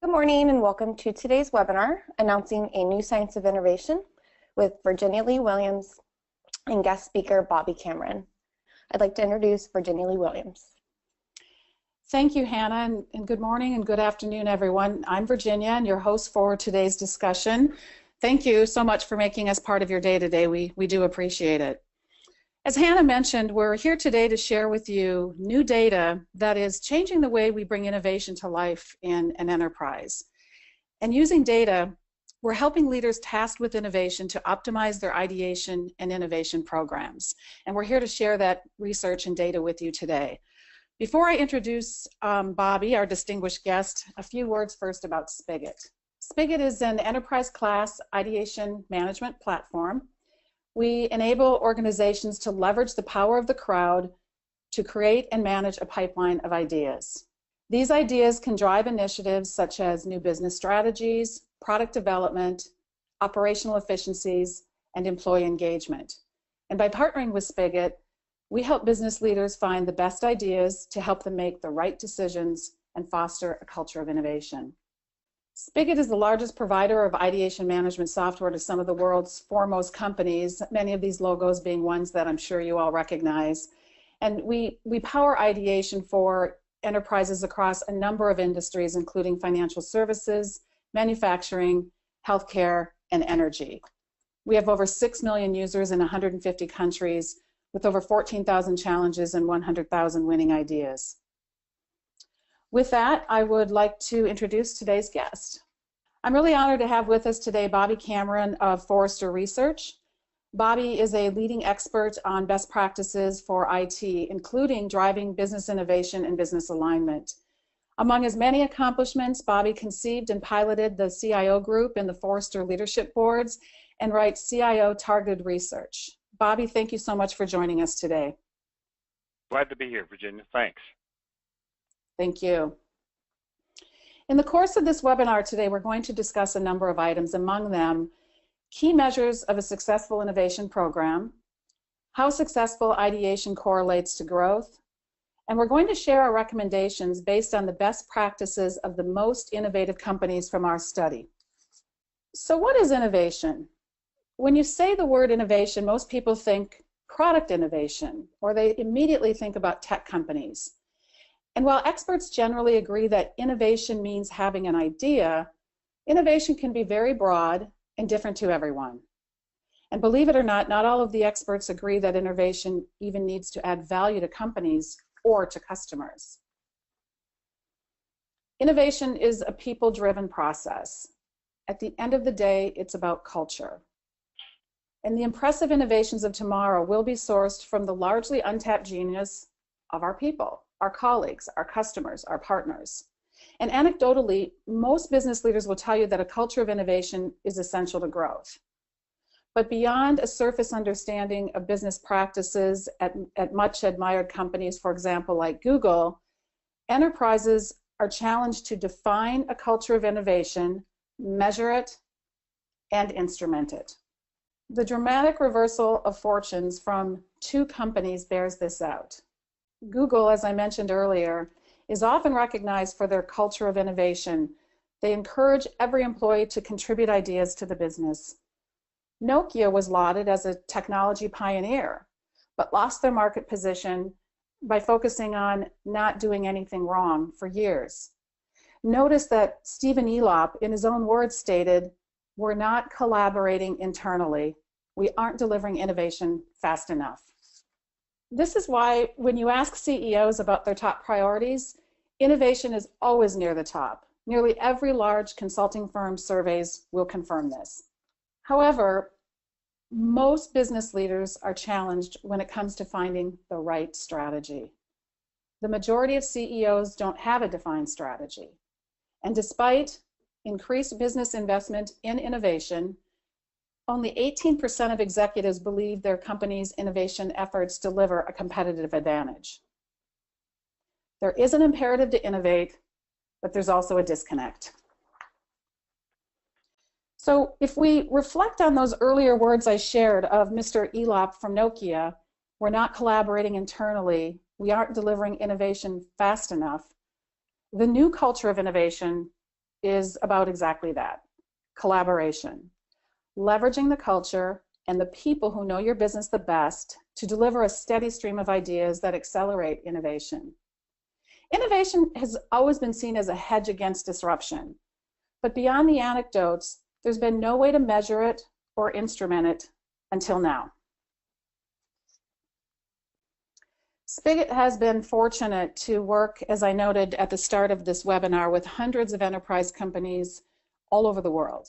Good morning and welcome to today's webinar announcing a new Science of Innovation with Virginia Lee Williams and guest speaker Bobby Cameron. I'd like to introduce Virginia Lee Williams. Thank you, Hannah, and good morning and good afternoon, everyone. I'm Virginia and your host for today's discussion. Thank you so much for making us part of your day today. We do appreciate it. As Hannah mentioned, we're here today to share with you new data that is changing the way we bring innovation to life in an enterprise. And using data, we're helping leaders tasked with innovation to optimize their ideation and innovation programs. And we're here to share that research and data with you today. Before I introduce Bobby, our distinguished guest, a few words first about Spigit. Spigit is an enterprise-class ideation management platform. We enable organizations to leverage the power of the crowd to create and manage a pipeline of ideas. These ideas can drive initiatives such as new business strategies, product development, operational efficiencies, and employee engagement. And by partnering with Spigit, we help business leaders find the best ideas to help them make the right decisions and foster a culture of innovation. Spigit is the largest provider of ideation management software to some of the world's foremost companies, many of these logos being ones that I'm sure you all recognize. And we power ideation for enterprises across a number of industries, including financial services, manufacturing, healthcare, and energy. We have over 6 million users in 150 countries with over 14,000 challenges and 100,000 winning ideas. With that, I would like to introduce today's guest. I'm really honored to have with us today Bobby Cameron of Forrester Research. Bobby is a leading expert on best practices for IT, including driving business innovation and business alignment. Among his many accomplishments, Bobby conceived and piloted the CIO group in the Forrester Leadership Boards and writes CIO targeted research. Bobby, thank you so much for joining us today. Glad to be here, Virginia. Thanks. Thank you. In the course of this webinar today, we're going to discuss a number of items, among them key measures of a successful innovation program, how successful ideation correlates to growth, and we're going to share our recommendations based on the best practices of the most innovative companies from our study. So what is innovation? When you say the word innovation, most people think product innovation, or they immediately think about tech companies. And while experts generally agree that innovation means having an idea, innovation can be very broad and different to everyone. And believe it or not all of the experts agree that innovation even needs to add value to companies or to customers. Innovation is a people-driven process. At the end of the day, it's about culture. And the impressive innovations of tomorrow will be sourced from the largely untapped genius of our people, our colleagues, our customers, our partners. And anecdotally, most business leaders will tell you that a culture of innovation is essential to growth. But beyond a surface understanding of business practices at much admired companies, for example, like Google, enterprises are challenged to define a culture of innovation, measure it, and instrument it. The dramatic reversal of fortunes from two companies bears this out. Google, as I mentioned earlier, is often recognized for their culture of innovation. They encourage every employee to contribute ideas to the business. Nokia was lauded as a technology pioneer, but lost their market position by focusing on not doing anything wrong for years. Notice that Stephen Elop, in his own words, stated, "We're not collaborating internally. We aren't delivering innovation fast enough." This is why when you ask CEOs about their top priorities, innovation is always near the top. Nearly every large consulting firm surveys will confirm this. However, most business leaders are challenged when it comes to finding the right strategy. The majority of CEOs don't have a defined strategy. And despite increased business investment in innovation, only 18% of executives believe their company's innovation efforts deliver a competitive advantage. There is an imperative to innovate, but there's also a disconnect. So if we reflect on those earlier words I shared of Mr. Elop from Nokia, we're not collaborating internally, we aren't delivering innovation fast enough, the new culture of innovation is about exactly that, collaboration, leveraging the culture and the people who know your business the best to deliver a steady stream of ideas that accelerate innovation. Innovation has always been seen as a hedge against disruption, but beyond the anecdotes, there's been no way to measure it or instrument it until now. Spigit has been fortunate to work, as I noted at the start of this webinar, with hundreds of enterprise companies all over the world.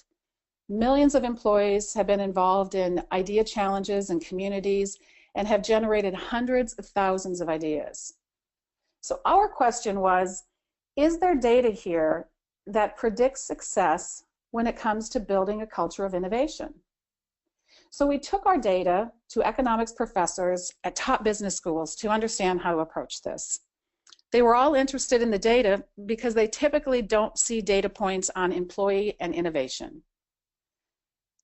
Millions of employees have been involved in idea challenges and communities and have generated hundreds of thousands of ideas. So our question was, is there data here that predicts success when it comes to building a culture of innovation? So we took our data to economics professors at top business schools to understand how to approach this. They were all interested in the data because they typically don't see data points on employee and innovation.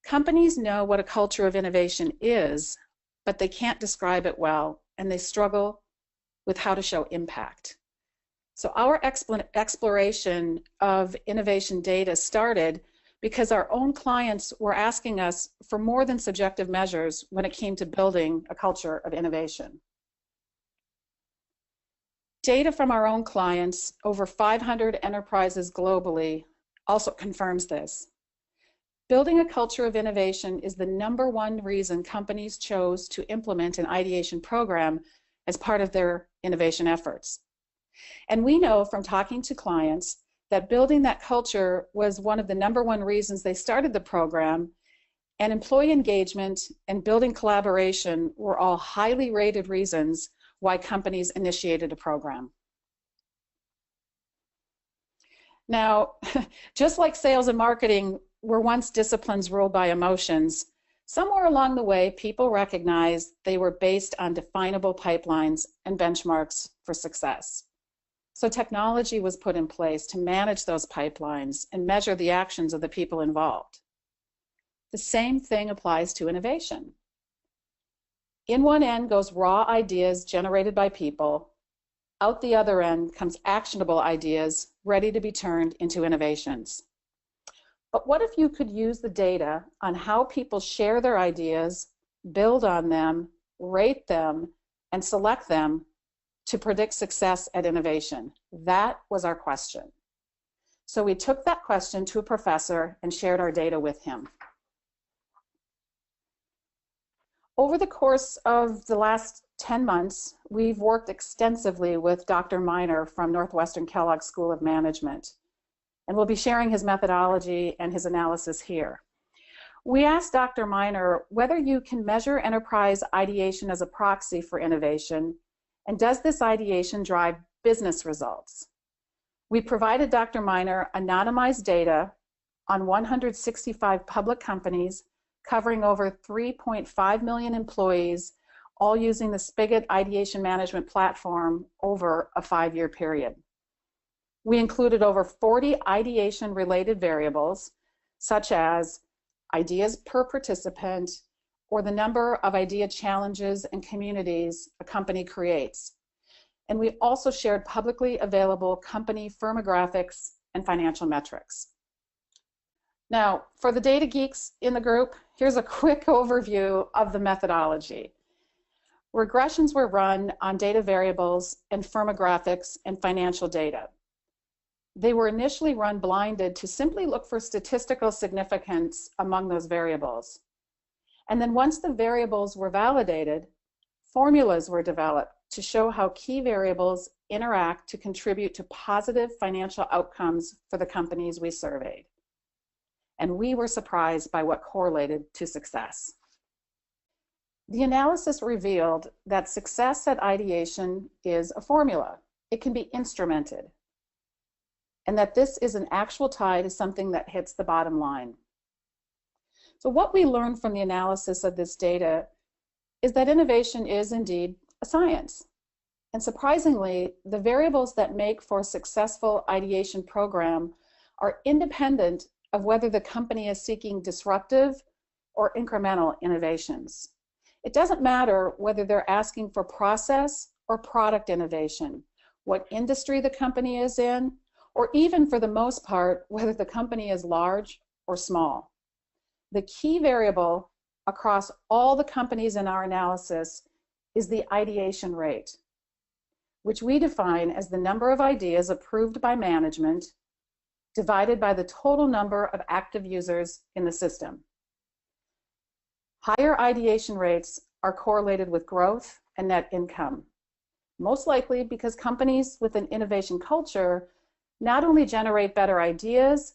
Companies know what a culture of innovation is, but they can't describe it well, and they struggle with how to show impact. So our exploration of innovation data started because our own clients were asking us for more than subjective measures when it came to building a culture of innovation. Data from our own clients, over 500 enterprises globally, also confirms this. Building a culture of innovation is the #1 reason companies chose to implement an ideation program as part of their innovation efforts. And we know from talking to clients that building that culture was one of the #1 reasons they started the program, and employee engagement and building collaboration were all highly rated reasons why companies initiated a program. Now, just like sales and marketing were once disciplines ruled by emotions, somewhere along the way, people recognized they were based on definable pipelines and benchmarks for success. So technology was put in place to manage those pipelines and measure the actions of the people involved. The same thing applies to innovation. In one end goes raw ideas generated by people. Out the other end comes actionable ideas ready to be turned into innovations. But what if you could use the data on how people share their ideas, build on them, rate them, and select them to predict success at innovation? That was our question. So we took that question to a professor and shared our data with him. Over the course of the last 10 months, we've worked extensively with Dr. Miner from Northwestern Kellogg School of Management, and we'll be sharing his methodology and his analysis here. We asked Dr. Miner whether you can measure enterprise ideation as a proxy for innovation, and does this ideation drive business results? We provided Dr. Miner anonymized data on 165 public companies covering over 3.5 million employees, all using the Spigit ideation management platform over a 5-year period. We included over 40 ideation-related variables, such as ideas per participant or the number of idea challenges and communities a company creates. And we also shared publicly available company firmographics and financial metrics. Now, for the data geeks in the group, here's a quick overview of the methodology. Regressions were run on data variables and firmographics and financial data. They were initially run blinded to simply look for statistical significance among those variables. And then once the variables were validated, formulas were developed to show how key variables interact to contribute to positive financial outcomes for the companies we surveyed. And we were surprised by what correlated to success. The analysis revealed that success at ideation is a formula. It can be instrumented, and that this is an actual tie to something that hits the bottom line. So what we learned from the analysis of this data is that innovation is indeed a science. And surprisingly, the variables that make for a successful ideation program are independent of whether the company is seeking disruptive or incremental innovations. It doesn't matter whether they're asking for process or product innovation, what industry the company is in, or even for the most part, whether the company is large or small. The key variable across all the companies in our analysis is the ideation rate, which we define as the number of ideas approved by management divided by the total number of active users in the system. Higher ideation rates are correlated with growth and net income, most likely because companies with an innovation culture not only generate better ideas,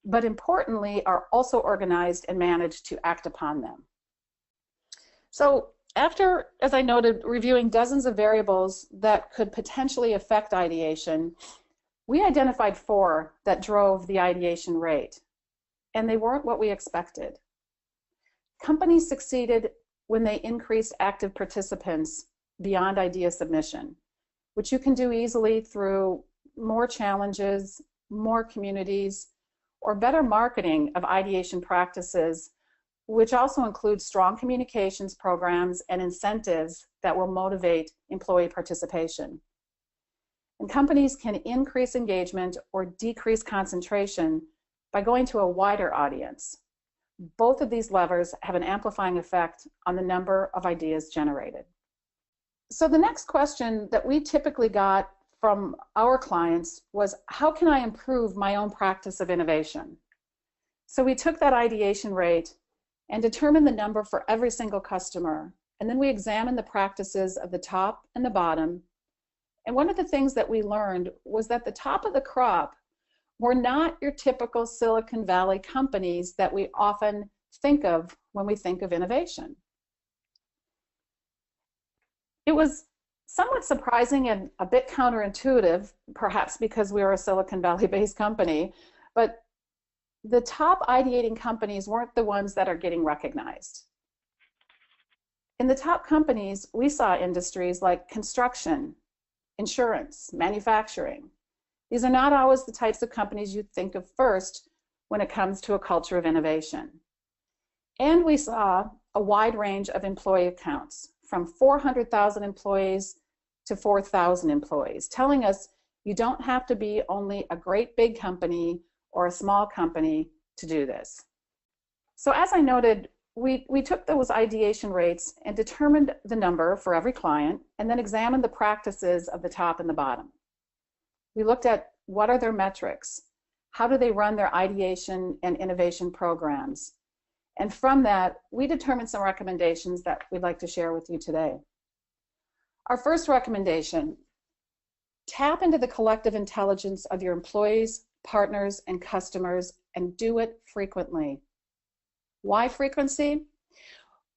but importantly are also organized and managed to act upon them. So after, as I noted, reviewing dozens of variables that could potentially affect ideation, we identified 4 that drove the ideation rate, and they weren't what we expected. Companies succeeded when they increased active participants beyond idea submission, which you can do easily through more challenges, more communities, or better marketing of ideation practices, which also includes strong communications programs and incentives that will motivate employee participation. And companies can increase engagement or decrease concentration by going to a wider audience. Both of these levers have an amplifying effect on the number of ideas generated. So the next question that we typically got from our clients was, how can I improve my own practice of innovation? So we took that ideation rate and determined the number for every single customer. And then we examined the practices of the top and the bottom. And one of the things that we learned was that the top of the crop were not your typical Silicon Valley companies that we often think of when we think of innovation. It was somewhat surprising and a bit counterintuitive, perhaps because we are a Silicon Valley-based company, but the top ideating companies weren't the ones that are getting recognized. In the top companies, we saw industries like construction, insurance, manufacturing. These are not always the types of companies you think of first when it comes to a culture of innovation. And we saw a wide range of employee accounts, from 400,000 employees to 4,000 employees, telling us you don't have to be only a great big company or a small company to do this. So as I noted, we took those ideation rates and determined the number for every client, and then examined the practices of the top and the bottom. We looked at what are their metrics, how do they run their ideation and innovation programs, and from that, we determined some recommendations that we'd like to share with you today. Our first recommendation, tap into the collective intelligence of your employees, partners, and customers, and do it frequently. Why frequency?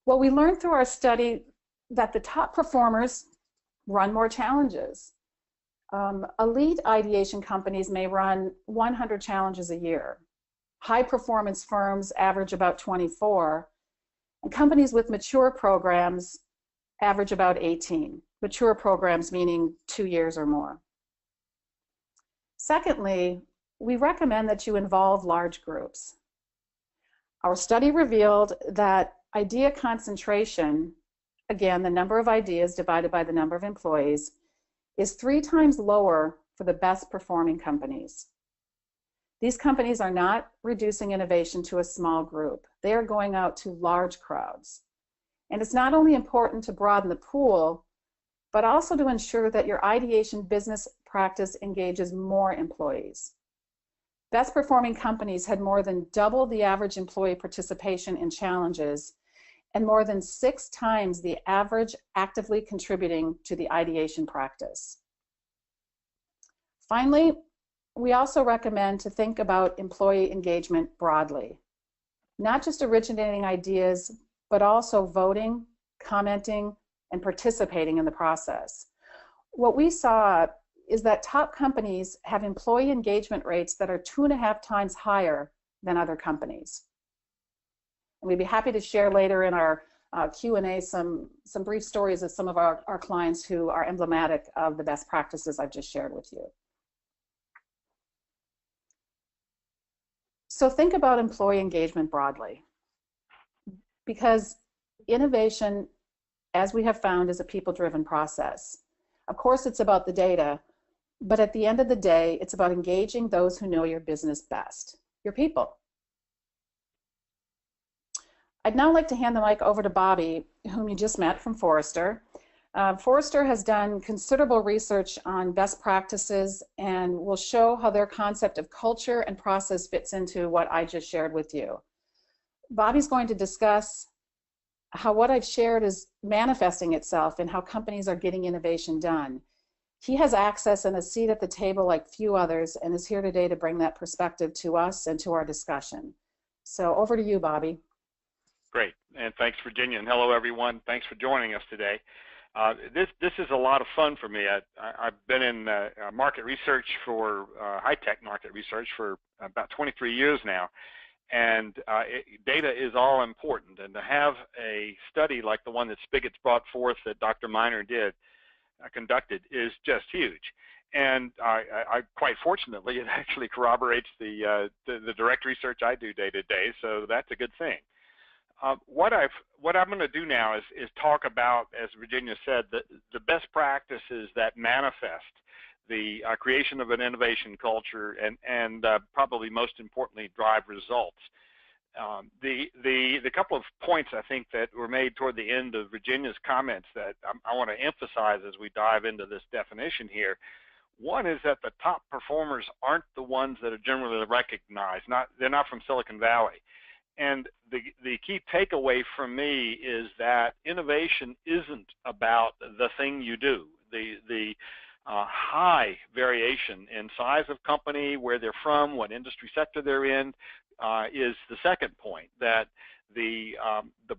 Well, we learned through our study that the top performers run more challenges. Elite ideation companies may run 100 challenges a year. High performance firms average about 24, and companies with mature programs average about 18. Mature programs meaning 2 years or more. Secondly, we recommend that you involve large groups. Our study revealed that idea concentration, again, the number of ideas divided by the number of employees, is 3 times lower for the best performing companies. These companies are not reducing innovation to a small group. They are going out to large crowds. And it's not only important to broaden the pool, but also to ensure that your ideation business practice engages more employees. Best performing companies had more than double the average employee participation in challenges and more than 6 times the average actively contributing to the ideation practice. Finally, we also recommend to think about employee engagement broadly, not just originating ideas, but also voting, commenting, and participating in the process. What we saw is that top companies have employee engagement rates that are 2.5 times higher than other companies. And we'd be happy to share later in our Q&A some brief stories of some of our clients who are emblematic of the best practices I've just shared with you. So think about employee engagement broadly, because innovation, as we have found, is a people-driven process. Of course, it's about the data, But at the end of the day, it's about engaging those who know your business best, your people. I'd now like to hand the mic over to Bobby, whom you just met from Forrester. Forrester has done considerable research on best practices and will show how their concept of culture and process fits into what I just shared with you. Bobby's going to discuss how what I've shared is manifesting itself in how companies are getting innovation done. He has access and a seat at the table like few others and is here today to bring that perspective to us and to our discussion. So over to you, Bobby. Great, and thanks, Virginia, and hello, everyone. Thanks for joining us today. This is a lot of fun for me. I've been in market research for high-tech market research for about 23 years now, and data is all important. And to have a study like the one that Spigit's brought forth that Dr. Miner conducted is just huge. And I quite fortunately, it actually corroborates the direct research I do day to day, so that's a good thing. What I'm going to do now is talk about, as Virginia said, the best practices that manifest the creation of an innovation culture and probably most importantly drive results. The couple of points I think that were made toward the end of Virginia's comments that I want to emphasize as we dive into this definition here. One is that the top performers aren't the ones that are generally recognized. They're not from Silicon Valley. And the key takeaway from me is that innovation isn't about the thing you do. The high variation in size of company, where they're from, what industry sector they're in, is the second point. That the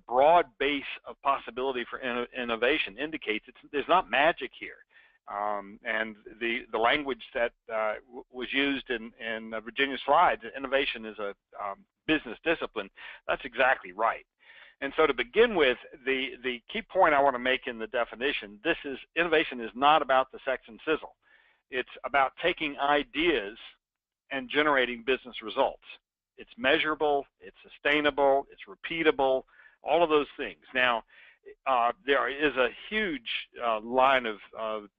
broad base of possibility for innovation indicates there's not magic here. And the language that was used in Virginia's slides, innovation is a business discipline, that's exactly right. And so to begin with, the key point I want to make in the definition, innovation is not about the sex and sizzle. It's about taking ideas and generating business results. It's measurable, it's sustainable, it's repeatable, all of those things. Now, there is a huge line of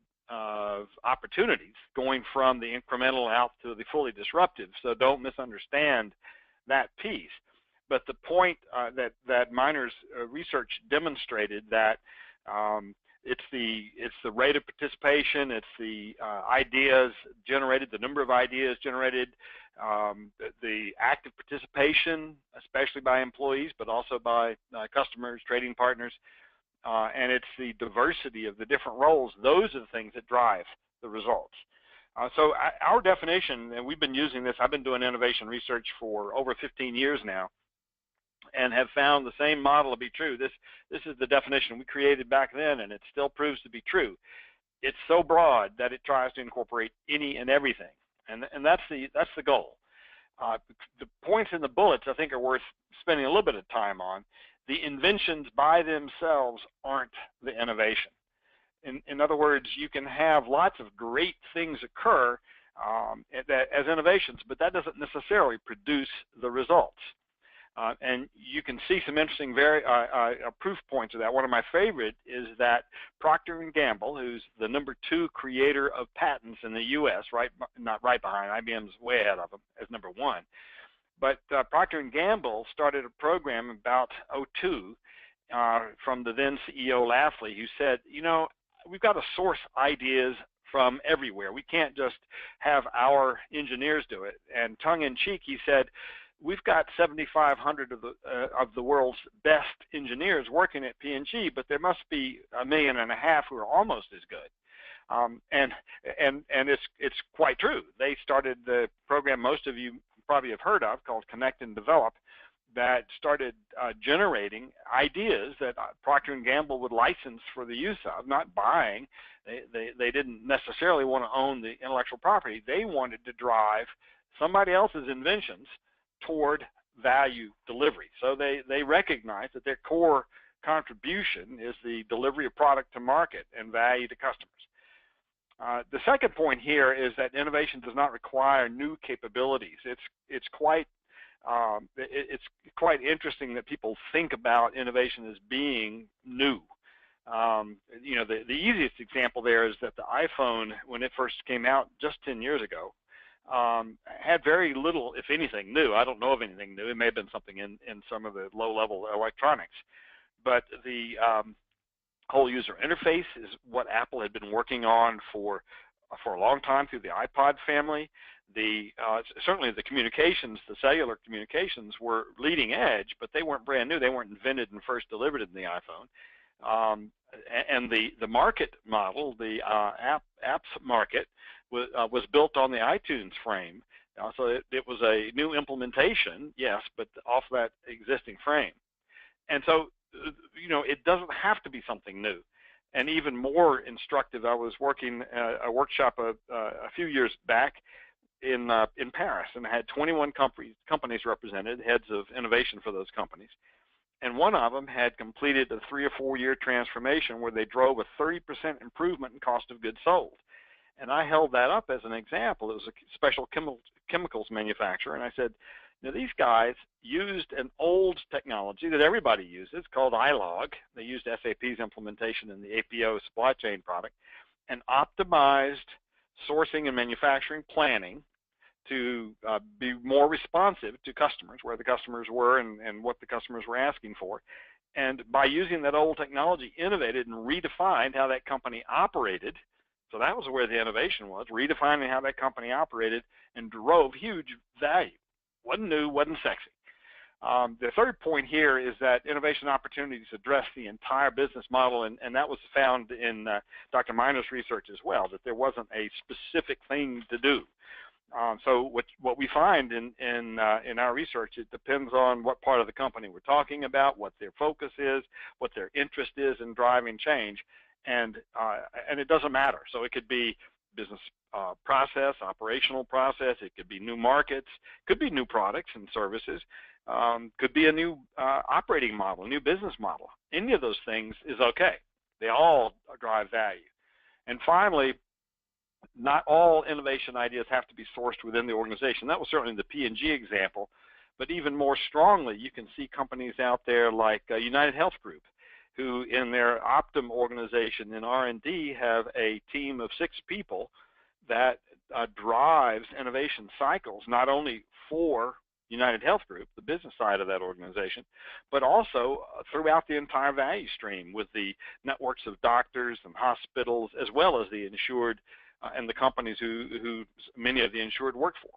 opportunities going from the incremental out to the fully disruptive, so don't misunderstand that piece. But the point that Miner's research demonstrated that it's the rate of participation, it's the ideas generated, the number of ideas generated, the active participation, especially by employees, but also by customers, trading partners, and it's the diversity of the different roles. Those are the things that drive the results. So our definition, and we've been using this, I've been doing innovation research for over 15 years now, and have found the same model to be true. This is the definition we created back then, and it still proves to be true. It's so broad that it tries to incorporate any and everything, and that's the goal. The points in the bullets I think are worth spending a little bit of time on. The inventions by themselves aren't the innovation. In other words, you can have lots of great things occur as innovations, but that doesn't necessarily produce the results. And you can see some interesting proof points of that. One of my favorite is that Procter & Gamble, who's the #2 creator of patents in the U.S., not right behind, IBM's way ahead of them as #1. But Procter & Gamble started a program about 2002 from the then CEO Lafley, who said, you know, we've got to source ideas from everywhere. We can't just have our engineers do it. And tongue-in-cheek, he said, we've got 7,500 of the world's best engineers working at P&G, but there must be 1.5 million who are almost as good. And it's quite true. They started the program most of you probably have heard of called Connect and Develop, that started generating ideas that Procter & Gamble would license for the use of, not buying. They didn't necessarily want to own the intellectual property. They wanted to drive somebody else's inventions toward value delivery. So they recognize that their core contribution is the delivery of product to market and value to customers. The second point here is that innovation does not require new capabilities. It's quite interesting that people think about innovation as being new. You know, the easiest example there is that the iPhone, when it first came out just 10 years ago, had very little, if anything, new. I don't know of anything new. It may have been something in some of the low-level electronics. But the whole user interface is what Apple had been working on for a long time through the iPod family. Certainly the communications, the cellular communications were leading edge, but they weren't brand new. They weren't invented and first delivered in the iPhone. And the market model, the apps market, was built on the iTunes frame. So it was a new implementation, yes, but off that existing frame. And so, you know, it doesn't have to be something new. And even more instructive, I was working a workshop a few years back in Paris, and I had 21 companies represented, heads of innovation for those companies. And one of them had completed a 3 or 4 year transformation where they drove a 30% improvement in cost of goods sold. And I held that up as an example. It was a special chemicals manufacturer, and I said, you know, these guys used an old technology that everybody uses called iLog. They used SAP's implementation in the APO supply chain product and optimized sourcing and manufacturing planning to be more responsive to customers, where the customers were and what the customers were asking for. And by using that old technology, innovated and redefined how that company operated. So that was where the innovation was, redefining how that company operated, and drove huge value. Wasn't new, wasn't sexy. The third point here is that innovation opportunities address the entire business model, and that was found in Dr. Miner's research as well, that there wasn't a specific thing to do. So what we find in our research, it depends on what part of the company we're talking about, what their focus is, what their interest is in driving change, and it doesn't matter. So it could be business process, operational process, it could be new markets, could be new products and services, could be a new operating model, a new business model. Any of those things is okay. They all drive value. And finally, not all innovation ideas have to be sourced within the organization. That was certainly the P&G example, but even more strongly, you can see companies out there like United Health Group, who in their Optum organization in R&D have a team of 6 people that drives innovation cycles, not only for United Health Group, the business side of that organization, but also throughout the entire value stream with the networks of doctors and hospitals, as well as the insured and the companies who many of the insured work for.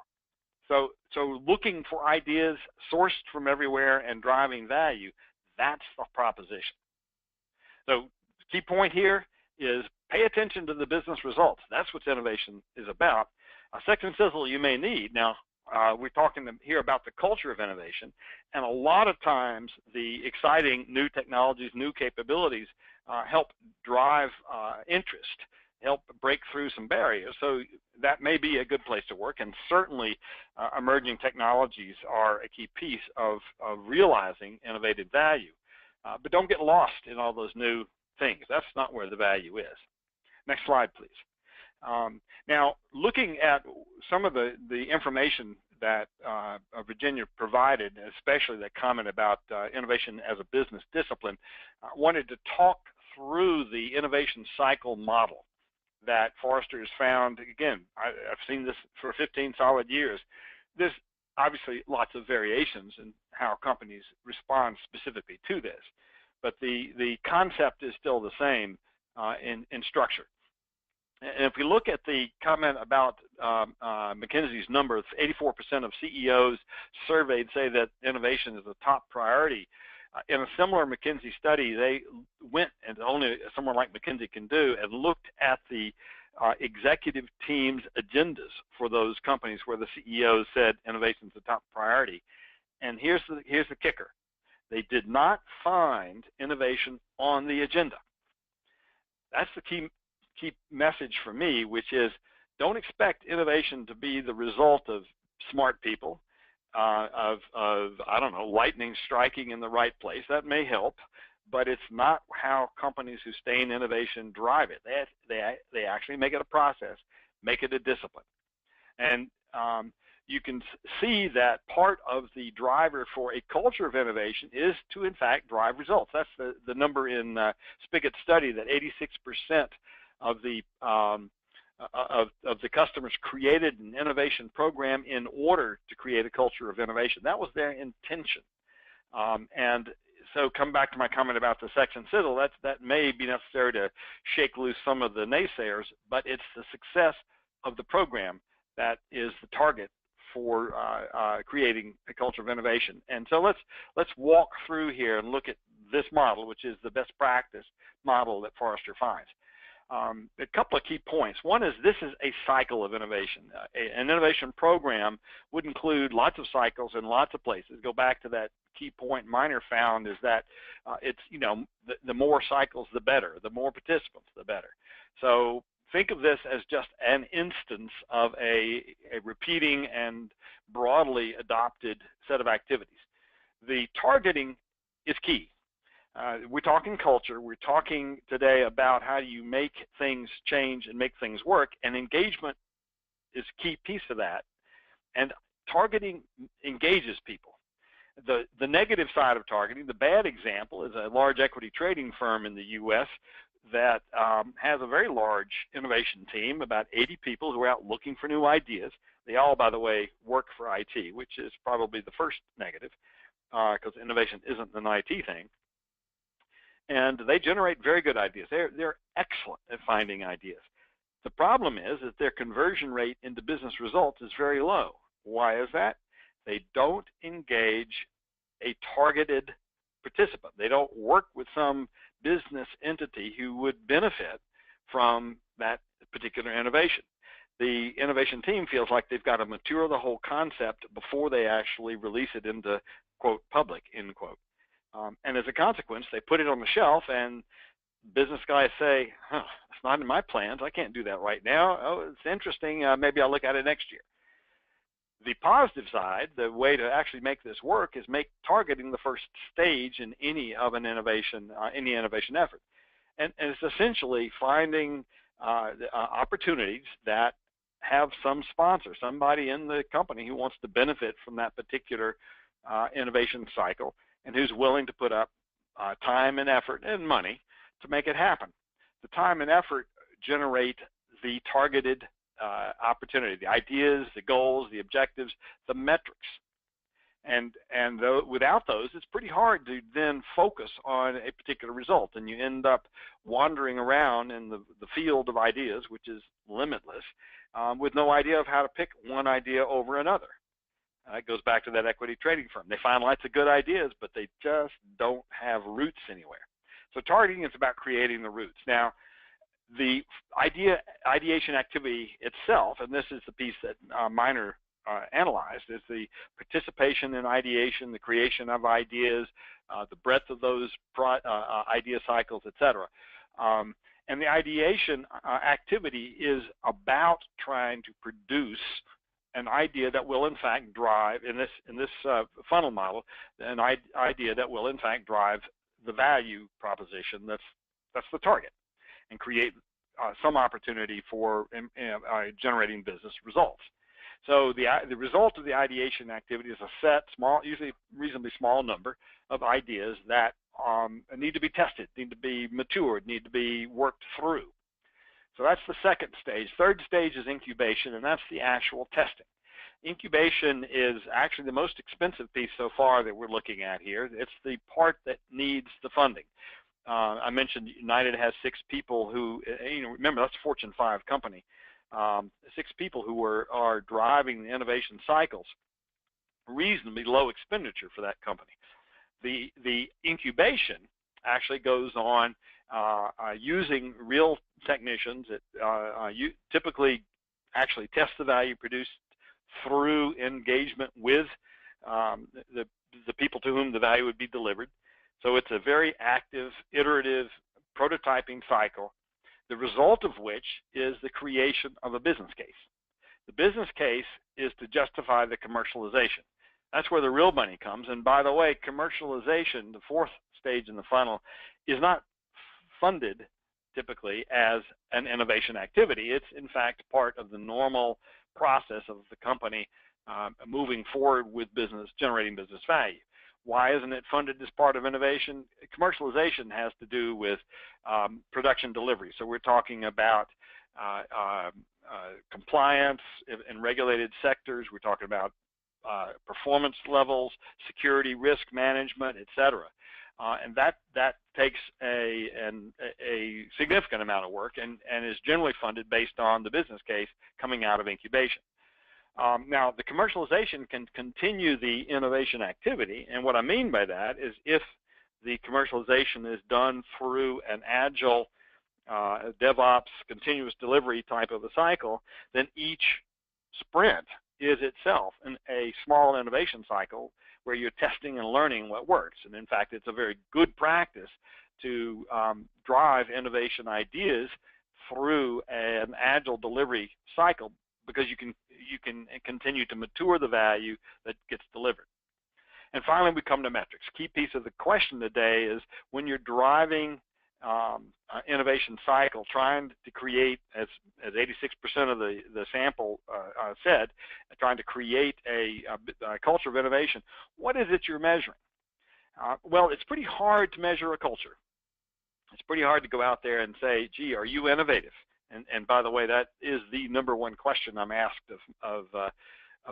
So looking for ideas sourced from everywhere and driving value, that's the proposition. So key point here is pay attention to the business results. That's what innovation is about. A second sizzle you may need. Now, we're talking here about the culture of innovation, and a lot of times the exciting new technologies, new capabilities help drive interest, help break through some barriers. So that may be a good place to work, and certainly emerging technologies are a key piece of realizing innovative value. But don't get lost in all those new things. That's not where the value is. Next slide, please. Now, looking at some of the information that Virginia provided, especially that comment about innovation as a business discipline, I wanted to talk through the innovation cycle model that Forrester has found. Again, I've seen this for 15 solid years. There's obviously lots of variations in how companies respond specifically to this, but the concept is still the same in structure. And if we look at the comment about McKinsey's number, 84% of CEOs surveyed say that innovation is a top priority. In a similar McKinsey study, they went, and only someone like McKinsey can do, and looked at the executive team's agendas for those companies where the CEOs said innovation is the top priority. And here's the kicker. They did not find innovation on the agenda. That's the key message for me, which is don't expect innovation to be the result of smart people, of I don't know, lightning striking in the right place. That may help, but it's not how companies who stay in innovation drive it. They actually make it a process, make it a discipline. And you can see that part of the driver for a culture of innovation is to, in fact, drive results. That's the number in Spigit's study, that 86% of the customers created an innovation program in order to create a culture of innovation. That was their intention. And so come back to my comment about the sex and sizzle. That may be necessary to shake loose some of the naysayers, but it's the success of the program that is the target for creating a culture of innovation. And so let's walk through here and look at this model, which is the best practice model that Forrester finds. A couple of key points. One is this is a cycle of innovation. An innovation program would include lots of cycles in lots of places. Go back to that key point Miner found, is that it's, you know, the more cycles the better, the more participants the better. So think of this as just an instance of a repeating and broadly adopted set of activities. The targeting is key. We're talking culture. We're talking today about how do you make things change and make things work, and engagement is a key piece of that. And targeting engages people. The negative side of targeting, the bad example, is a large equity trading firm in the U.S. that has a very large innovation team, about 80 people who are out looking for new ideas. They all, by the way, work for IT, which is probably the first negative, because innovation isn't an IT thing. And they generate very good ideas. They're excellent at finding ideas. The problem is that their conversion rate into business results is very low. Why is that? They don't engage a targeted participant. They don't work with some business entity who would benefit from that particular innovation. The innovation team feels like they've got to mature the whole concept before they actually release it into, quote, public, end quote. And as a consequence, they put it on the shelf, and business guys say, huh, it's not in my plans. I can't do that right now. Oh, it's interesting. Maybe I'll look at it next year. The positive side, the way to actually make this work, is make targeting the first stage in any of an innovation, any innovation effort. And it's essentially finding opportunities that have some sponsor, somebody in the company who wants to benefit from that particular innovation cycle, and who's willing to put up time and effort and money to make it happen. The time and effort generate the targeted opportunity, the ideas, the goals, the objectives, the metrics. And without those, it's pretty hard to then focus on a particular result, and you end up wandering around in the field of ideas, which is limitless, with no idea of how to pick one idea over another. It goes back to that equity trading firm. They find lots of good ideas, but they just don't have roots anywhere. So targeting is about creating the roots. Now, the ideation activity itself, and this is the piece that Miner analyzed, is the participation in ideation, the creation of ideas, the breadth of those idea cycles, etc. And the ideation activity is about trying to produce an idea that will in fact drive, in this funnel model, an idea that will in fact drive the value proposition that's the target, and create some opportunity for generating business results. So the result of the ideation activity is a set, small, usually reasonably small number of ideas that need to be tested, need to be matured, need to be worked through. So that's the second stage. Third stage is incubation, and that's the actual testing. Incubation is actually the most expensive piece so far that we're looking at here. It's the part that needs the funding. I mentioned United has 6 people who, remember, that's a Fortune 5 company. 6 people who are driving the innovation cycles. Reasonably low expenditure for that company. The incubation actually goes on using real technicians that typically actually test the value produced through engagement with the people to whom the value would be delivered. So it's a very active, iterative prototyping cycle, the result of which is the creation of a business case. The business case is to justify the commercialization. That's where the real money comes. And by the way, commercialization, the fourth stage in the funnel, is not funded typically as an innovation activity. It's in fact part of the normal process of the company moving forward with business, generating business value. Why isn't it funded as part of innovation? Commercialization has to do with production delivery. So we're talking about compliance in regulated sectors. We're talking about performance levels, security, risk management, etc. And that takes a significant amount of work and is generally funded based on the business case coming out of incubation. Now, the commercialization can continue the innovation activity, and what I mean by that is if the commercialization is done through an agile DevOps continuous delivery type of a cycle, then each sprint is itself a small innovation cycle where you're testing and learning what works. And in fact, it's a very good practice to drive innovation ideas through an agile delivery cycle, because you can continue to mature the value that gets delivered. And finally, we come to metrics. Key piece of the question today is when you're driving innovation cycle, trying to create, as 86% of the sample said, trying to create a culture of innovation, what is it you're measuring? Well, it's pretty hard to measure a culture. It's pretty hard to go out there and say, gee, are you innovative? And by the way, that is the #1 question I'm asked of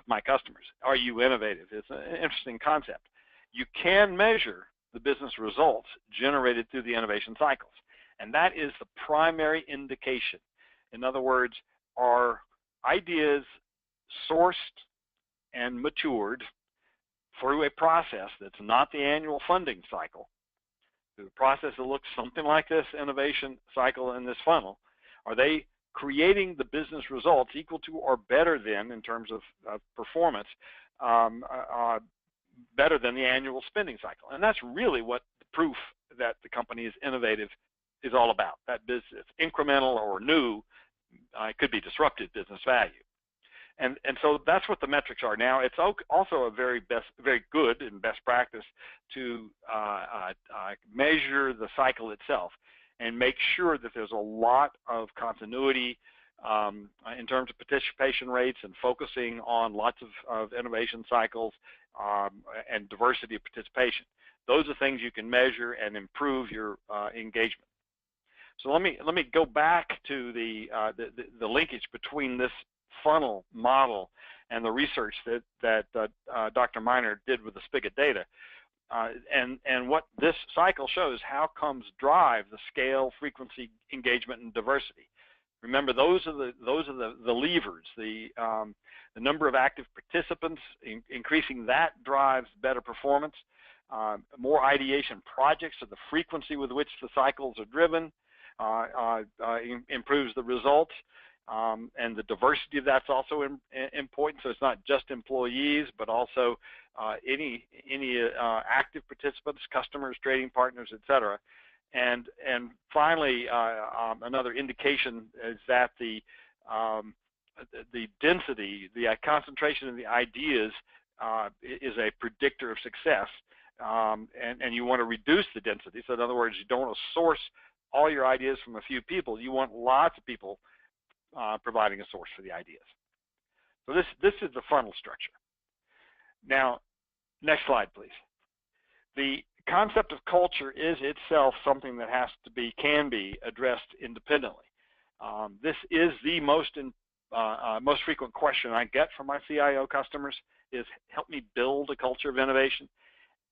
my customers. Are you innovative? It's an interesting concept. You can measure the business results generated through the innovation cycles, and that is the primary indication. In other words, are ideas sourced and matured through a process that's not the annual funding cycle, through a process that looks something like this innovation cycle in this funnel? Are they creating the business results equal to or better than, in terms of performance, better than the annual spending cycle? And that's really what the proof that the company is innovative is all about. That business, incremental or new, could be disruptive business value. And so that's what the metrics are. Now, it's also a very good and best practice to measure the cycle itself and make sure that there's a lot of continuity in terms of participation rates and focusing on lots of innovation cycles and diversity of participation. Those are things you can measure and improve your engagement. So let me go back to the linkage between this funnel model and the research that Dr. Miner did with the Spigit data. And what this cycle shows, how outcomes drive the scale, frequency, engagement, and diversity. Remember, those are the levers. The number of active participants, increasing that drives better performance. More ideation projects, so the frequency with which the cycles are driven improves the results. And the diversity of that's also important. So it's not just employees, but also any active participants, customers, trading partners, etc. And finally, another indication is that the density, the concentration of the ideas is a predictor of success. And you want to reduce the density. So in other words, you don't want to source all your ideas from a few people. You want lots of people providing a source for the ideas. So this is the funnel structure. Now, next slide, please. The concept of culture is itself something that can be addressed independently. This is the most frequent question I get from my CIO customers is, help me build a culture of innovation.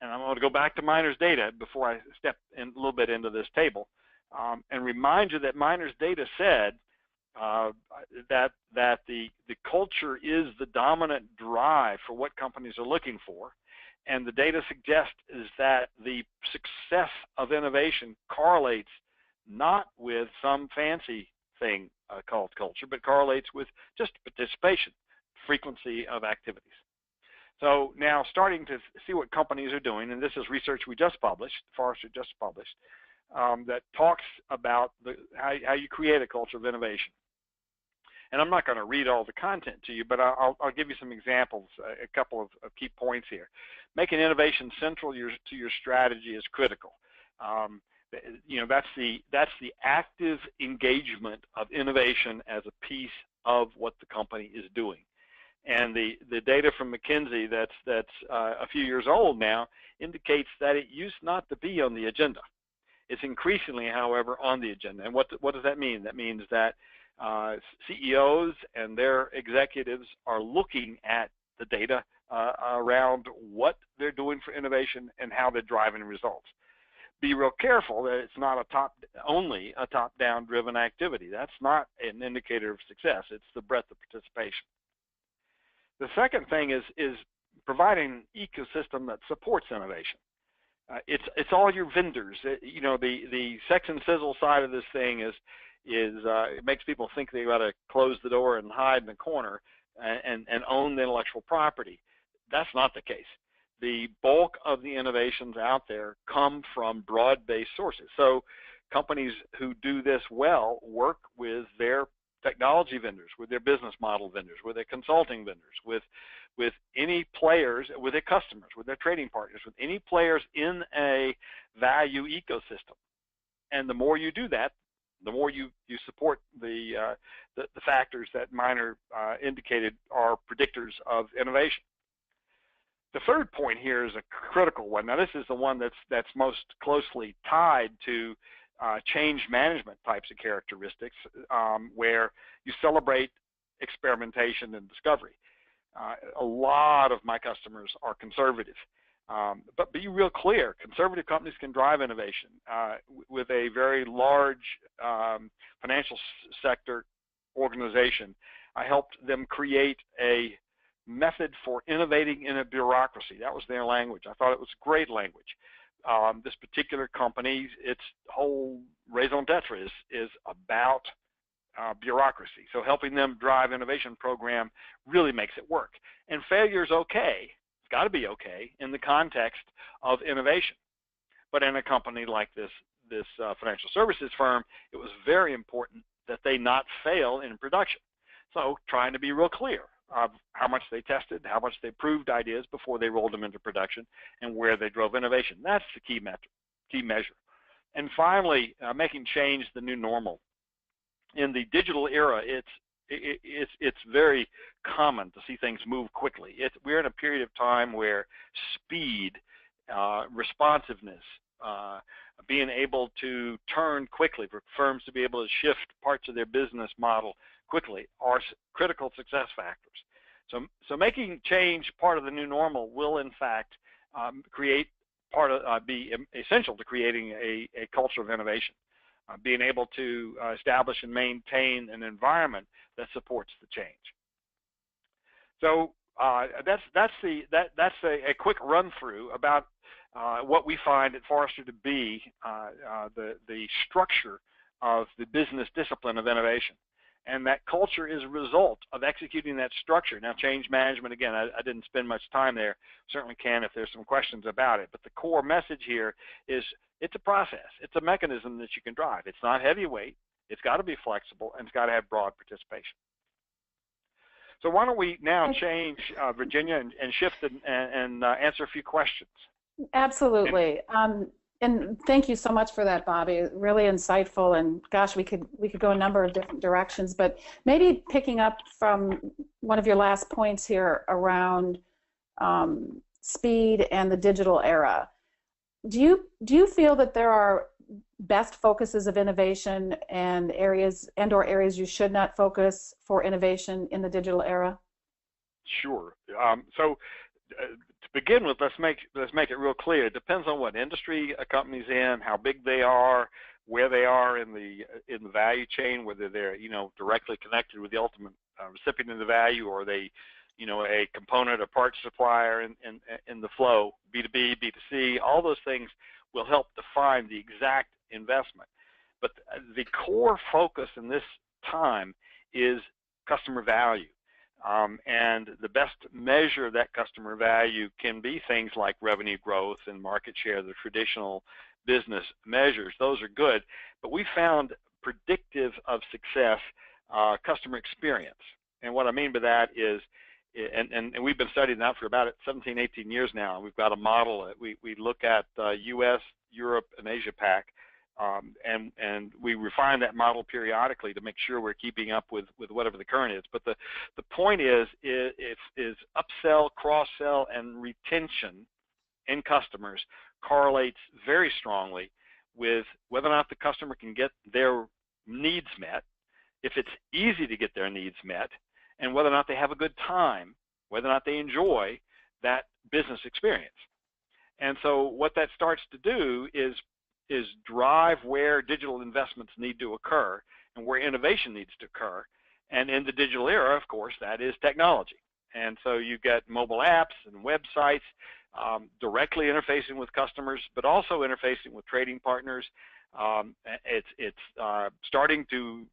And I'm going to go back to Miner's data before I step in a little bit into this table and remind you that Miner's data said that the culture is the dominant drive for what companies are looking for, and the data suggests is that the success of innovation correlates not with some fancy thing called culture, but correlates with just participation, frequency of activities. So now starting to see what companies are doing, and this is research we just published, Forrester just published, that talks about how you create a culture of innovation. And I'm not going to read all the content to you, but I'll give you some examples, a couple of key points here. Making innovation central to your strategy is critical. You know, that's the active engagement of innovation as a piece of what the company is doing. And the data from McKinsey that's a few years old now indicates that it used not to be on the agenda. It's increasingly, however, on the agenda. And what does that mean? That means that CEOs and their executives are looking at the data around what they're doing for innovation and how they're driving results. Be real careful that it's not only a top-down driven activity. That's not an indicator of success. It's the breadth of participation. The second thing is providing an ecosystem that supports innovation. It's all your vendors. You know, the sex and sizzle side of this thing is it makes people think they got to close the door and hide in the corner and own the intellectual property. That's not the case. The bulk of the innovations out there come from broad-based sources. So companies who do this well work with their technology vendors, with their business model vendors, with their consulting vendors, with any players, with their customers, with their trading partners, with any players in a value ecosystem. And the more you do that, the more you support the factors that Miner indicated are predictors of innovation. The third point here is a critical one. Now, this is the one that's most closely tied to change management types of characteristics, where you celebrate experimentation and discovery. A lot of my customers are conservative, but be real clear, conservative companies can drive innovation. With a very large financial sector organization, I helped them create a method for innovating in a bureaucracy. That was their language. I thought it was great language. This particular company, its whole raison d'etre is about bureaucracy. So helping them drive innovation program really makes it work. And failure is okay. It's got to be okay in the context of innovation. But in a company like this financial services firm, it was very important that they not fail in production. So trying to be real clear of how much they tested, how much they proved ideas before they rolled them into production, and where they drove innovation. That's the key measure. And finally, making change the new normal. In the digital era, it's very common to see things move quickly. We're in a period of time where speed, responsiveness, being able to turn quickly, for firms to be able to shift parts of their business model quickly, are critical success factors. So making change part of the new normal will, in fact, be essential to creating a culture of innovation. Being able to establish and maintain an environment that supports the change. So that's a quick run through about what we find at Forrester to be the structure of the business discipline of innovation. And that culture is a result of executing that structure. Now, change management, again, I didn't spend much time there. Certainly can if there's some questions about it. But the core message here is it's a process. It's a mechanism that you can drive. It's not heavyweight. It's got to be flexible, and it's got to have broad participation. So why don't we now change, Virginia, and shift and answer a few questions. Absolutely. And thank you so much for that, Bobby. Really insightful, and gosh, we could go a number of different directions. But maybe picking up from one of your last points here around speed and the digital era, do you feel that there are best focuses of innovation and or areas you should not focus for innovation in the digital era? Sure. To begin with, let's make it real clear. It depends on what industry a company's in, how big they are, where they are in the value chain, whether they're directly connected with the ultimate recipient of the value, or they a component or part supplier in the flow, B2B, B2C. All those things will help define the exact investment. But the core focus in this time is customer value. And the best measure of that customer value can be things like revenue growth and market share, the traditional business measures. Those are good, but we found predictive of success customer experience. And what I mean by that is, and we've been studying that for about 17, 18 years now. We've got a model. We look at US, Europe, and Asia Pac and we refine that model periodically to make sure we're keeping up with whatever the current is. But the point is upsell, cross-sell, and retention in customers correlates very strongly with whether or not the customer can get their needs met, if it's easy to get their needs met, and whether or not they have a good time, whether or not they enjoy that business experience. And so what that starts to do is drive where digital investments need to occur and where innovation needs to occur. And in the digital era, of course, that is technology. And so you get mobile apps and websites directly interfacing with customers, but also interfacing with trading partners. It's starting to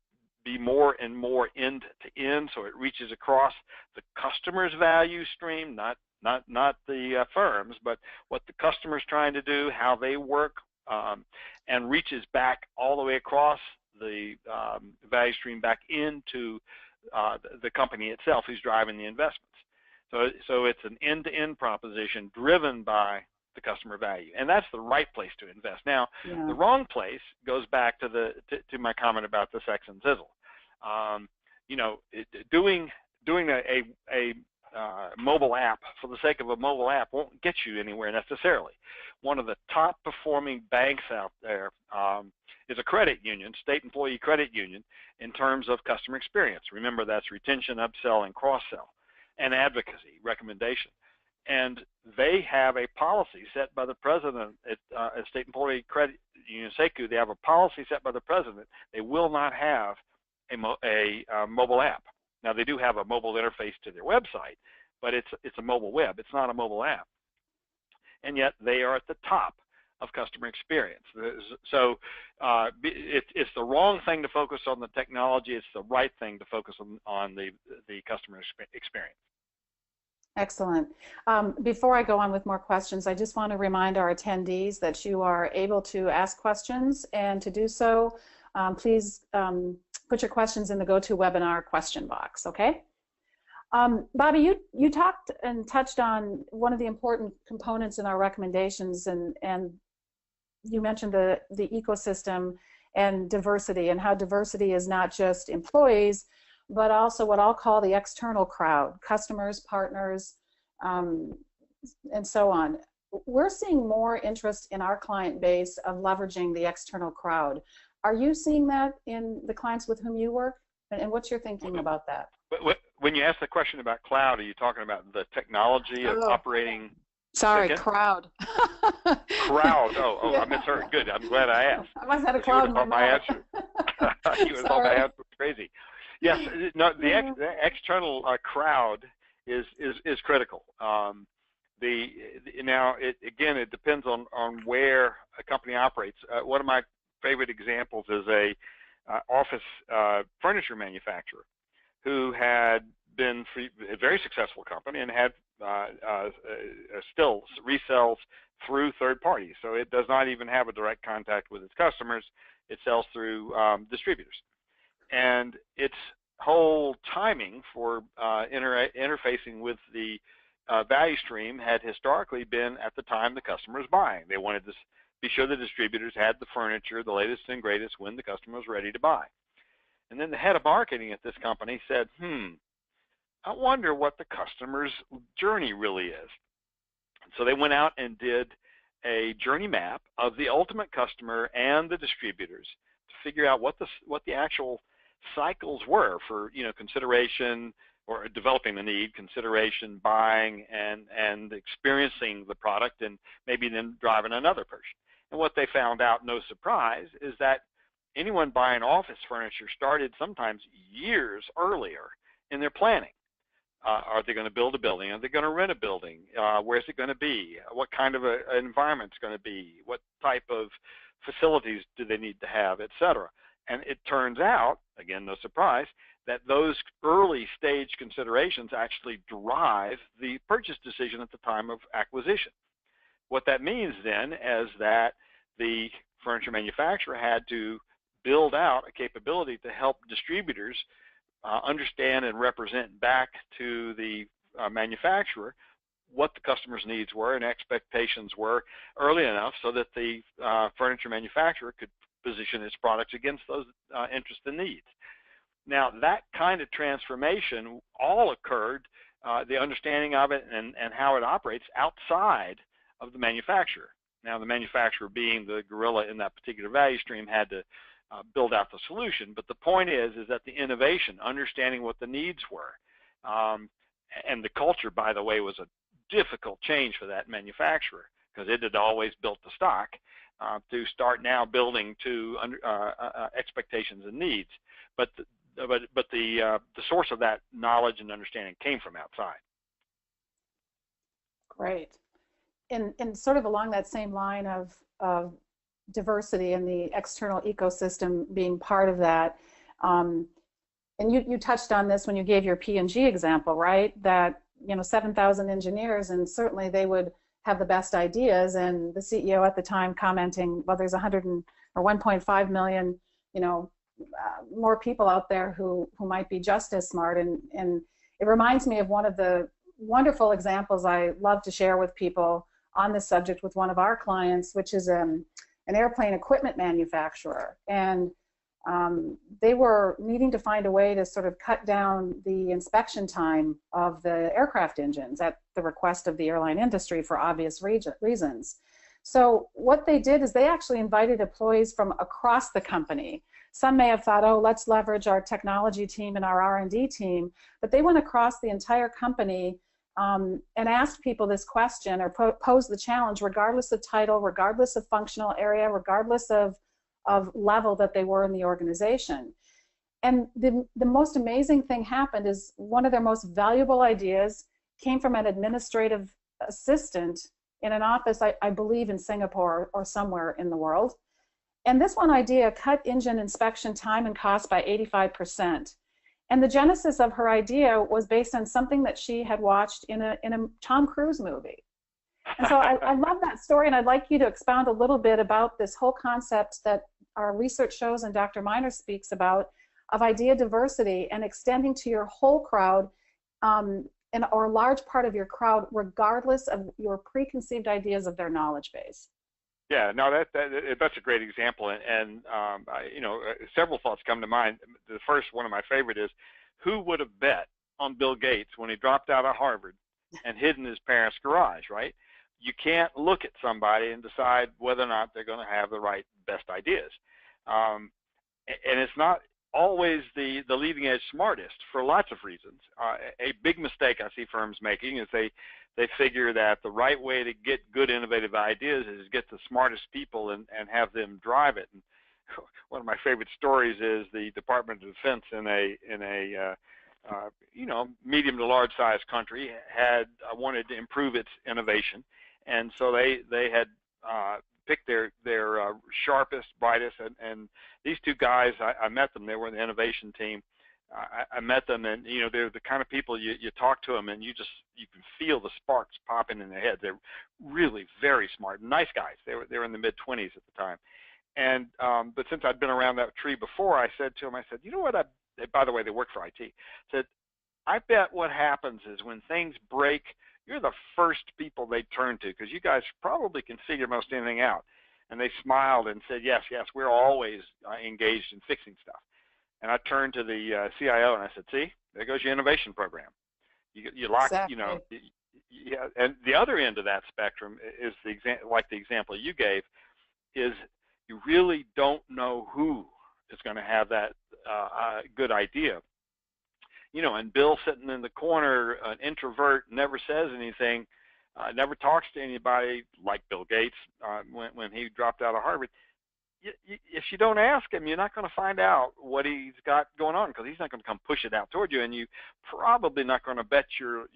be more and more end-to-end, so it reaches across the customer's value stream, not the firms, but what the customer's trying to do, how they work, and reaches back all the way across the value stream back into the company itself who's driving the investments. So it's an end-to-end proposition driven by the customer value, and that's the right place to invest. Now, the wrong place goes back to my comment about the sex and sizzle. You know, doing a mobile app for the sake of a mobile app won't get you anywhere necessarily. One of the top performing banks out there is a credit union, state employee credit union, in terms of customer experience. Remember, that's retention, upsell, and cross-sell, and advocacy, recommendation. And they have a policy set by the president at State Employee Credit Union, SECU. They have a policy set by the president. They will not have a mobile app. Now, they do have a mobile interface to their website, but it's a mobile web. It's not a mobile app. And yet they are at the top of customer experience. So it's the wrong thing to focus on the technology. It's the right thing to focus on the customer experience. Excellent. Before I go on with more questions, I just want to remind our attendees that you are able to ask questions, and to do so, please put your questions in the GoToWebinar question box, okay? Bobby, you talked and touched on one of the important components in our recommendations, and you mentioned the ecosystem and diversity, and how diversity is not just employees, but also what I'll call the external crowd, customers, partners, and so on. We're seeing more interest in our client base of leveraging the external crowd. Are you seeing that in the clients with whom you work? And what's your thinking about that? When you ask the question about cloud, are you talking about the technology of operating? Sorry, crowd. Crowd. Oh, yeah. I misheard. Good. I'm glad I asked. I must have had a cloud in my mouth. You would have thought my answer was crazy. Yes, no, the external crowd is critical. Now, it depends on where a company operates. One of my favorite examples is a office furniture manufacturer who had been a very successful company and had still resells through third parties. So it does not even have a direct contact with its customers. It sells through distributors. And its whole timing for interfacing with the value stream had historically been at the time the customer was buying. They wanted to be sure the distributors had the furniture, the latest and greatest, when the customer was ready to buy. And then the head of marketing at this company said, I wonder what the customer's journey really is. So they went out and did a journey map of the ultimate customer and the distributors to figure out what the actual cycles were for consideration or developing the need, consideration, buying, and experiencing the product, and maybe then driving another purchase. And what they found out, no surprise, is that anyone buying office furniture started sometimes years earlier in their planning. Are they going to build a building? Are they going to rent a building? Where's it going to be? What kind of an environment it's going to be? What type of facilities do they need to have, et cetera? And it turns out, again, no surprise, that those early stage considerations actually drive the purchase decision at the time of acquisition. What that means then is that the furniture manufacturer had to build out a capability to help distributors understand and represent back to the manufacturer what the customer's needs were and expectations were early enough so that the furniture manufacturer could position its products against those interests and needs. Now, that kind of transformation all occurred, the understanding of it and how it operates outside of the manufacturer. Now, the manufacturer, being the gorilla in that particular value stream, had to build out the solution. But the point is that the innovation, understanding what the needs were, and the culture, by the way, was a difficult change for that manufacturer because it had always built the stock, to start now building to expectations and needs. But the source of that knowledge and understanding came from outside. Great. And sort of along that same line of diversity and the external ecosystem being part of that, and you touched on this when you gave your P&G example, right? That 7,000 engineers, and certainly they would have the best ideas, and the CEO at the time commenting, well, there's 1.5 million, more people out there who might be just as smart, and it reminds me of one of the wonderful examples I love to share with people on this subject with one of our clients, which is an airplane equipment manufacturer, and they were needing to find a way to sort of cut down the inspection time of the aircraft engines at the request of the airline industry for obvious reasons. So what they did is they actually invited employees from across the company. Some may have thought, oh, let's leverage our technology team and our R&D team, but they went across the entire company and asked people this question, or posed the challenge, regardless of title, regardless of functional area, regardless of level that they were in the organization. And the most amazing thing happened is one of their most valuable ideas came from an administrative assistant in an office, I believe in Singapore or somewhere in the world. And this one idea cut engine inspection time and cost by 85%. And the genesis of her idea was based on something that she had watched in a Tom Cruise movie. And so I love that story, and I'd like you to expound a little bit about this whole concept that our research shows and Dr. Miner speaks about, of idea diversity and extending to your whole crowd, or a large part of your crowd, regardless of your preconceived ideas of their knowledge base. Yeah, no, that's a great example, and several thoughts come to mind. The first, one of my favorite, is who would have bet on Bill Gates when he dropped out of Harvard and hid in his parents' garage, right? You can't look at somebody and decide whether or not they're going to have the best ideas, and it's not always the leading edge smartest for lots of reasons. A big mistake I see firms making is they figure that the right way to get good innovative ideas is get the smartest people and have them drive it. And one of my favorite stories is the Department of Defense in a medium to large size country had wanted to improve its innovation, and so they had picked their sharpest, brightest, and these two guys, I met them. They were in the innovation team. I met them, and they're the kind of people you talk to them and you can feel the sparks popping in their heads. They're really very smart, nice guys. They were in the mid-20s at the time, and but since I'd been around that tree before, I said to them, I said, you know what? By the way, they work for IT. I said, I bet what happens is when things break, you're the first people they turn to because you guys probably can figure most anything out. And they smiled and said, yes, we're always engaged in fixing stuff. And I turned to the CIO and I said, see, there goes your innovation program. You lock, Exactly. Yeah. And the other end of that spectrum is like the example you gave, is you really don't know who is going to have that good idea. And Bill sitting in the corner, an introvert, never says anything, never talks to anybody, like Bill Gates when he dropped out of Harvard. If you don't ask him, you're not going to find out what he's got going on, because he's not going to come push it out toward you, and you probably not going to bet your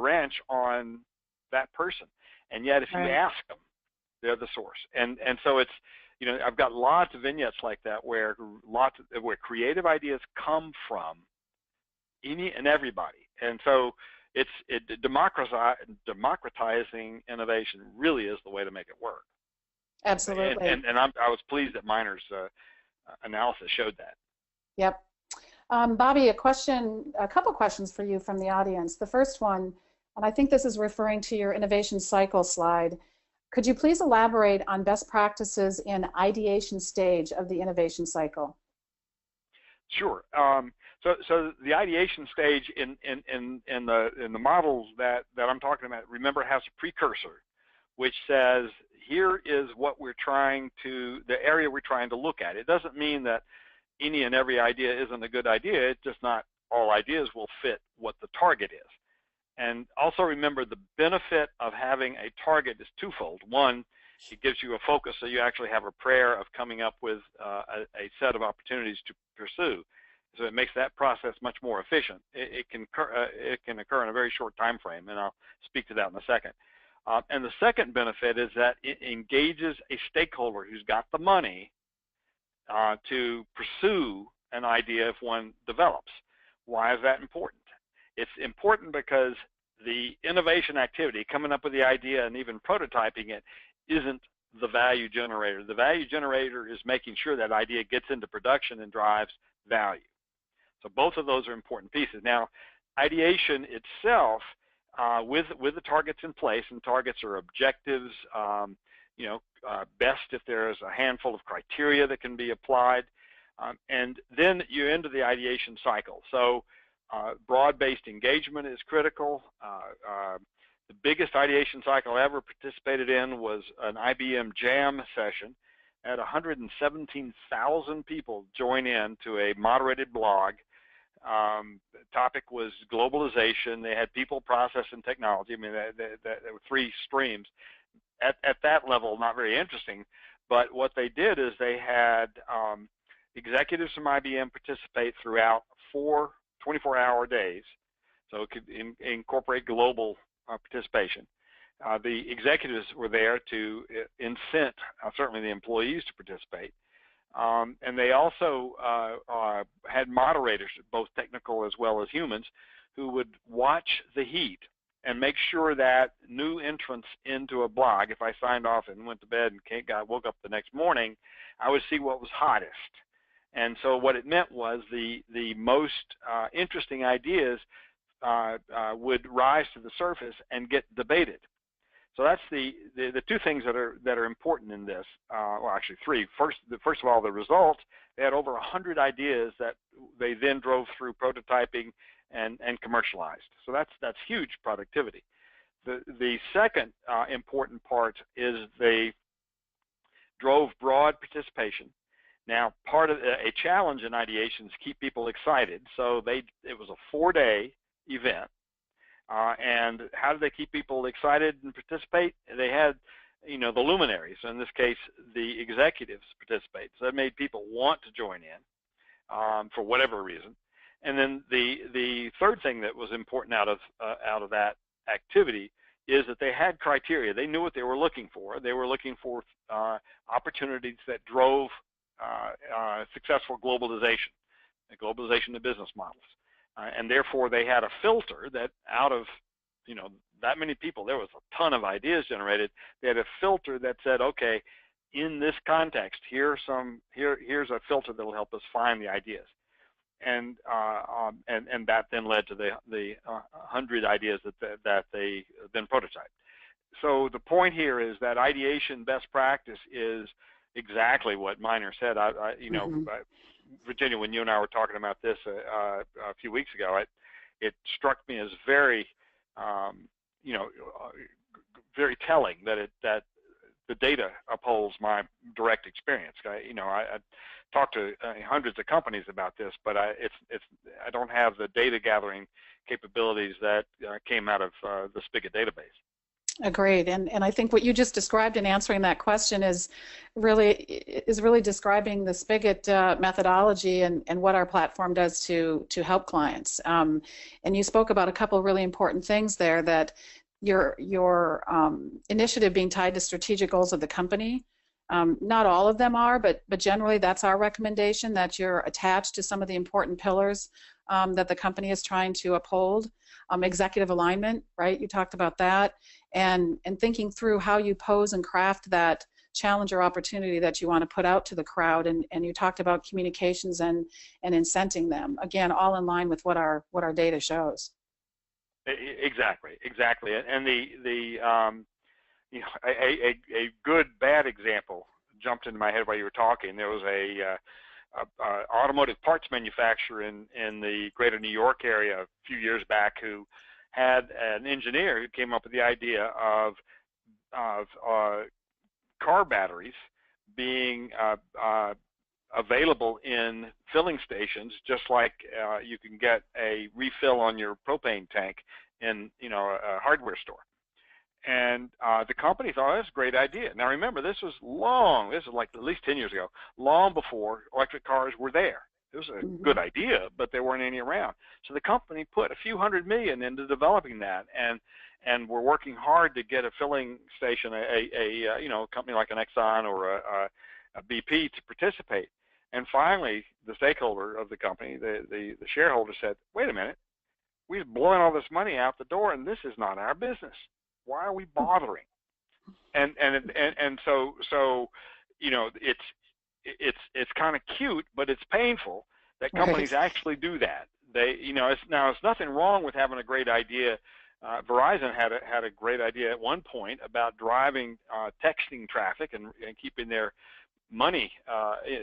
ranch on that person. And yet, if you ask them, they're the source. And so it's, I've got lots of vignettes like that where creative ideas come from any and everybody. And so democratizing innovation really is the way to make it work. Absolutely. And I was pleased that Miner's analysis showed that. Yep. Bobby, a couple questions for you from the audience. The first one, and I think this is referring to your innovation cycle slide. Could you please elaborate on best practices in ideation stage of the innovation cycle? Sure. So the ideation stage in the models that I'm talking about, remember, has a precursor, which says here is what we're trying to, the area we're trying to look at. It doesn't mean that any and every idea isn't a good idea. It's just not all ideas will fit what the target is. And also remember, the benefit of having a target is twofold. One, it gives you a focus, so you actually have a prayer of coming up with a set of opportunities to pursue. So it makes that process much more efficient. It can occur in a very short time frame, and I'll speak to that in a second. And the second benefit is that it engages a stakeholder who's got the money to pursue an idea if one develops. Why is that important? It's important because the innovation activity, coming up with the idea and even prototyping it, isn't the value generator. The value generator is making sure that idea gets into production and drives value. So both of those are important pieces. Now, ideation itself, with the targets in place, and targets are objectives, best if there's a handful of criteria that can be applied, and then you're into the ideation cycle. So broad-based engagement is critical. The biggest ideation cycle I ever participated in was an IBM Jam session. I had 117,000 people join in to a moderated blog. The topic was globalization. They had people, process, and technology. I mean, there were three streams. At that level, not very interesting, but what they did is they had executives from IBM participate throughout 4 24-hour days, so it could incorporate global participation. The executives were there to incent certainly the employees to participate, and they also had moderators, both technical as well as humans, who would watch the heat and make sure that new entrants into a blog, if I signed off and went to bed and woke up the next morning, I would see what was hottest. And so what it meant was the most interesting ideas would rise to the surface and get debated. So that's the two things that are important in this. Well, actually three. First of all, the results. They had over 100 ideas that they then drove through prototyping and commercialized. So that's huge productivity. The second important part is they drove broad participation. Now, part of a challenge in ideation is keep people excited. So it was a 4-day event. And how did they keep people excited and participate? They had, the luminaries, in this case, the executives participate. So that made people want to join in for whatever reason. And then the third thing that was important out of that activity is that they had criteria. They knew what they were looking for. They were looking for opportunities that drove successful globalization of business models. And therefore, they had a filter that out of, that many people, there was a ton of ideas generated. They had a filter that said, okay, in this context, here's a filter that will help us find the ideas. And that then led to the 100 ideas that they then prototyped. So the point here is that ideation best practice is exactly what Miner said. Virginia, when you and I were talking about this a few weeks ago, it struck me as very, very telling that the data upholds my direct experience. I talked to hundreds of companies about this, but I don't have the data gathering capabilities that came out of the Spigit database. Agreed, and I think what you just described in answering that question is really describing the Spigit methodology and what our platform does to help clients. And you spoke about a couple of really important things there, that your initiative being tied to strategic goals of the company. Not all of them are, but generally that's our recommendation, that you're attached to some of the important pillars that the company is trying to uphold. Executive alignment, right? You talked about that, and thinking through how you pose and craft that challenge or opportunity that you want to put out to the crowd, and you talked about communications and incenting them. Again, all in line with what our data shows. Exactly, and a good bad example jumped into my head while you were talking. There was a automotive parts manufacturer in the greater New York area a few years back who had an engineer who came up with the idea of car batteries being available in filling stations, just like you can get a refill on your propane tank in a hardware store. And the company thought, that's a great idea. Now remember, this was like at least 10 years ago, long before electric cars were there. It was a good idea, but there weren't any around. So the company put a few $100 million into developing that, and we're working hard to get a filling station, a company like an Exxon or a BP to participate. And finally, the stakeholder of the company, the shareholder said, wait a minute, we're blowing all this money out the door, and this is not our business. Why are we bothering? And so it's kind of cute, but it's painful that companies actually do that. It's nothing wrong with having a great idea. Verizon had a great idea at one point about driving texting traffic and keeping their money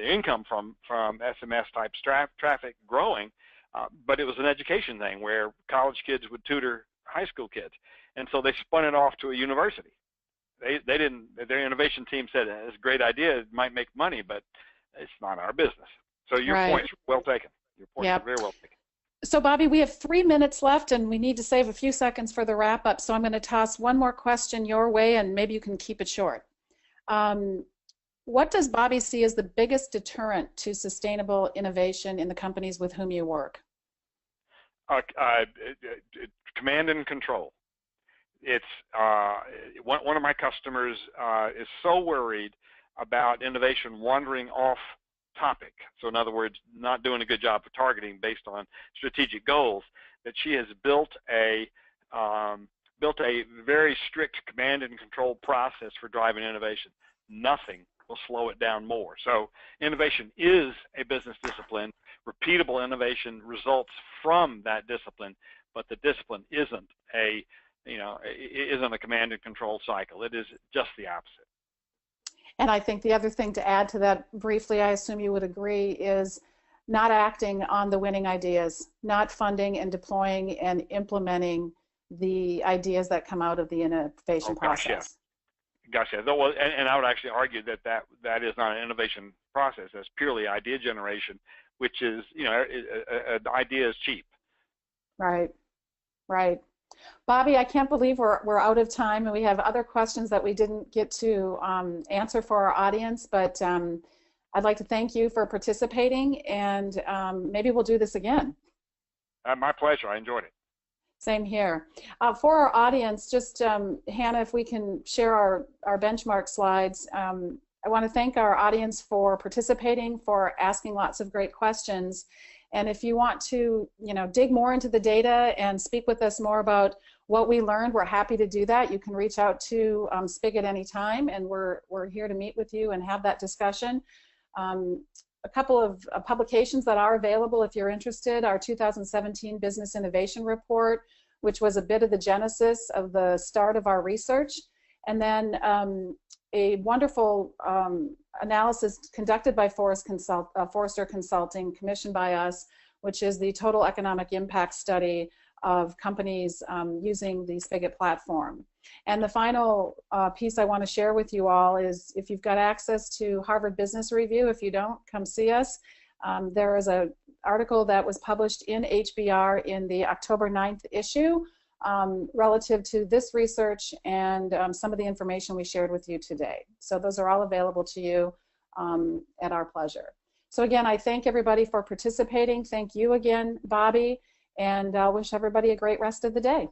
income from SMS type traffic growing, but it was an education thing where college kids would tutor high school kids, and so they spun it off to a university. They didn't. Their innovation team said it's a great idea, it might make money, but it's not our business. So your point's well taken. Your point is very well taken. So Bobby, we have 3 minutes left, and we need to save a few seconds for the wrap up. So I'm going to toss one more question your way, and maybe you can keep it short. What does Bobby see as the biggest deterrent to sustainable innovation in the companies with whom you work? Command and control. It's one of my customers is so worried about innovation wandering off topic. So in other words, not doing a good job of targeting based on strategic goals, that she has built a very strict command and control process for driving innovation. Nothing will slow it down more. So innovation is a business discipline. Repeatable innovation results from that discipline, but the discipline isn't a command and control cycle. It is just the opposite. And I think the other thing to add to that briefly, I assume you would agree, is not acting on the winning ideas, not funding and deploying and implementing the ideas that come out of the innovation process. Gotcha. Well, and I would actually argue that is not an innovation process. That's purely idea generation, which is, an idea is cheap. Right. Bobby, I can't believe we're out of time, and we have other questions that we didn't get to answer for our audience, but I'd like to thank you for participating, and maybe we'll do this again. My pleasure. I enjoyed it. Same here. For our audience, just Hannah, if we can share our benchmark slides. I want to thank our audience for participating, for asking lots of great questions. And if you want to, dig more into the data and speak with us more about what we learned, we're happy to do that. You can reach out to Spigit anytime, and we're here to meet with you and have that discussion. A couple of publications that are available if you're interested: our 2017 Business Innovation Report, which was a bit of the genesis of the start of our research, and then a wonderful analysis conducted by Forrester Consulting, commissioned by us, which is the total economic impact study of companies using the Spigit platform. And the final piece I want to share with you all is, if you've got access to Harvard Business Review, if you don't, come see us. There is an article that was published in HBR in the October 9th issue relative to this research and some of the information we shared with you today. So those are all available to you at our pleasure. So again, I thank everybody for participating. Thank you again, Bobby, and I wish everybody a great rest of the day.